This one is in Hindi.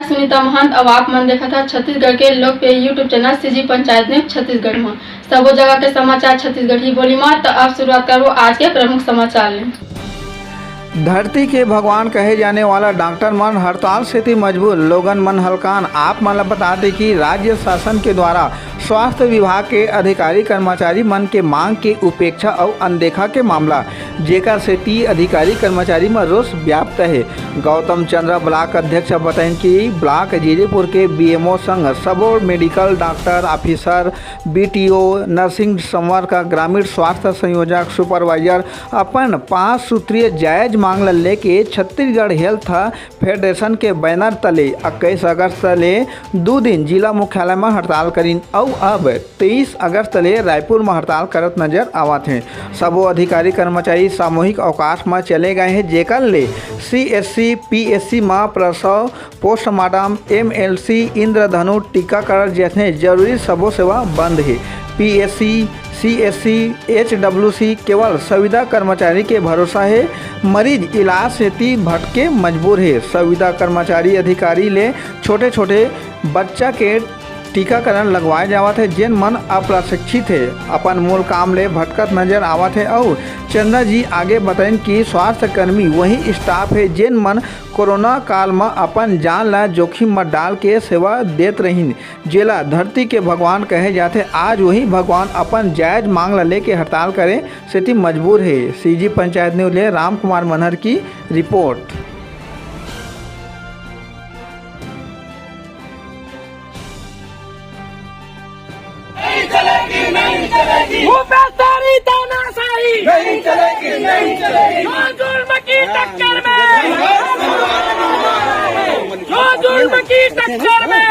सुनीता महंत अब आप मन देखा था छत्तीसगढ़ के लोकप्रिय YouTube channel CG panchayat news Chhattisgarh में सबो जगह के समाचार छत्तीसगढ़ी बोली में। तो अब शुरुआत करो आज के प्रमुख समाचार ले। धरती के भगवान कहे जाने वाला डॉक्टर मन हड़ताल से मजबूर, लोगन मन हलकान। आप मन बता दें कि राज्य शासन के द्वारा स्वास्थ्य विभाग के अधिकारी कर्मचारी मन के मांग के उपेक्षा और अनदेखा के मामला जेकर सेठी अधिकारी कर्मचारी में रोष व्याप्त है। गौतम चंद्र ब्लॉक अध्यक्ष बताएं कि ब्लॉक जीजेपुर के बीएमओ संघ सबो medical doctor officer BTO nursing संवर्ग का ग्रामीण स्वास्थ्य संयोजक सुपरवाइजर अपन 5 सूत्रीय जायज मांग लेके छत्तीसगढ़ हेल्थ फेडरेशन के बैनर तले 21 अगस्त तले 2 दिन जिला मुख्यालय में हड़ताल करीन और अब 23 अगस्त तले रायपुर में हड़ताल करत नजर आवत हैं। सबो अधिकारी कर्मचारी सामूहिक अवकाश में चले गए हैं, जेकर ले सीएससी पीएससी में प्रसव पोस्टमार्टम एमएलसी इंद्रधनु टीकाकरण जैसे जरूरी सबो सेवा बंद है। पीएससी सीएससी एचडब्ल्यूसी केवल संविदा कर्मचारी के भरोसा है, मरीज इलाज से भटके मजबूर है। संविदा कर्मचारी अधिकारी ले छोटे छोटे बच्चा के टीकाकरण लगवाए जावत है, जिन मन अप्रशिक्षित है अपन मूल काम ले भटकत नजर आवत है। और चंद्रा जी आगे बताएं कि स्वास्थ्य कर्मी वही स्टाफ है जिन मन कोरोना काल में अपन जान ला जोखिम में डाल के सेवा देत रहीन, जेला धरती के भगवान कहे जाते। आज वही भगवान अपन जायज मांग लेके हड़ताल करे से मजबूर है। सीजी पंचायत न्यूज ले राम कुमार मनहर की रिपोर्ट। नहीं चलेगी भूपेशारी तानाशाही नहीं चलेगी जो जुल्म की टक्कर में जो जुल्म की टक्कर में